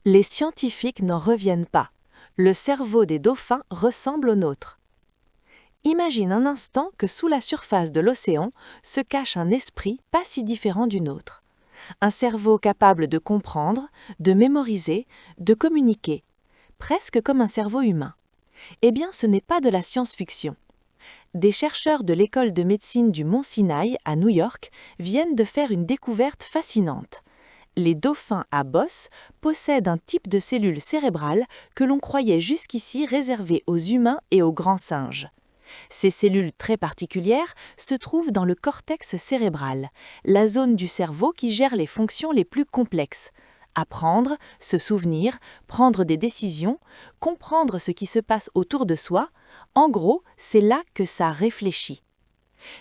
Les scientifiques n'en reviennent pas. Le cerveau des dauphins ressemble au nôtre. Imagine un instant que sous la surface de l'océan se cache un esprit pas si différent du nôtre. Un cerveau capable de comprendre, de mémoriser, de communiquer, presque comme un cerveau humain. Eh bien, ce n'est pas de la science-fiction. Des chercheurs de l'école de médecine du Mont Sinaï à New York viennent de faire une découverte fascinante. Les dauphins à bosse possèdent un type de cellule cérébrale que l'on croyait jusqu'ici réservé aux humains et aux grands singes. Ces cellules très particulières se trouvent dans le cortex cérébral, la zone du cerveau qui gère les fonctions les plus complexes. Apprendre, se souvenir, prendre des décisions, comprendre ce qui se passe autour de soi, en gros, c'est là que ça réfléchit.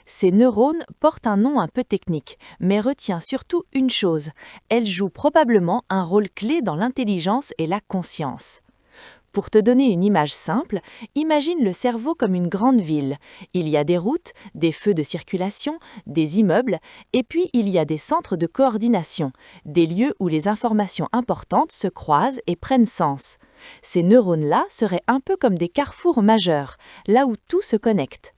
Ces neurones portent un nom un peu technique, mais retiens surtout une chose, elles jouent probablement un rôle clé dans l'intelligence et la conscience. Pour te donner une image simple, imagine le cerveau comme une grande ville. Il y a des routes, des feux de circulation, des immeubles, et puis il y a des centres de coordination, des lieux où les informations importantes se croisent et prennent sens. Ces neurones-là seraient un peu comme des carrefours majeurs, là où tout se connecte.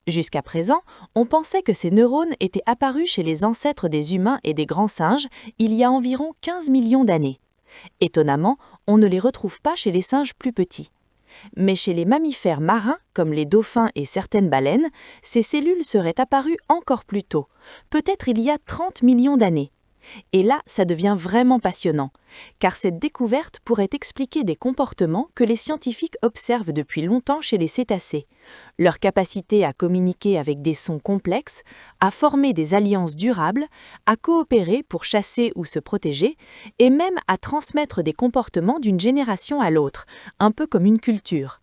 Jusqu'à présent, on pensait que ces neurones étaient apparus chez les ancêtres des humains et des grands singes il y a environ 15 millions d'années. Étonnamment, on ne les retrouve pas chez les singes plus petits. Mais chez les mammifères marins, comme les dauphins et certaines baleines, ces cellules seraient apparues encore plus tôt, peut-être il y a 30 millions d'années. Et là, ça devient vraiment passionnant, car cette découverte pourrait expliquer des comportements que les scientifiques observent depuis longtemps chez les cétacés. Leur capacité à communiquer avec des sons complexes, à former des alliances durables, à coopérer pour chasser ou se protéger, et même à transmettre des comportements d'une génération à l'autre, un peu comme une culture.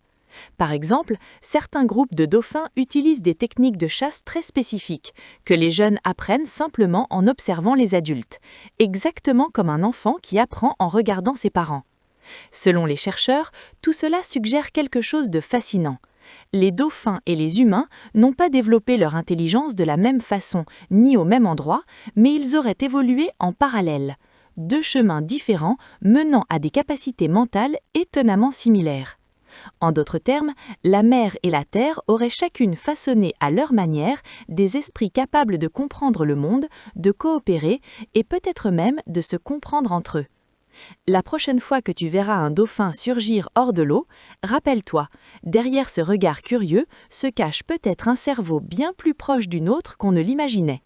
Par exemple, certains groupes de dauphins utilisent des techniques de chasse très spécifiques, que les jeunes apprennent simplement en observant les adultes, exactement comme un enfant qui apprend en regardant ses parents. Selon les chercheurs, tout cela suggère quelque chose de fascinant. Les dauphins et les humains n'ont pas développé leur intelligence de la même façon, ni au même endroit, mais ils auraient évolué en parallèle. Deux chemins différents menant à des capacités mentales étonnamment similaires. En d'autres termes, la mer et la terre auraient chacune façonné à leur manière des esprits capables de comprendre le monde, de coopérer et peut-être même de se comprendre entre eux. La prochaine fois que tu verras un dauphin surgir hors de l'eau, rappelle-toi, derrière ce regard curieux se cache peut-être un cerveau bien plus proche du nôtre qu'on ne l'imaginait.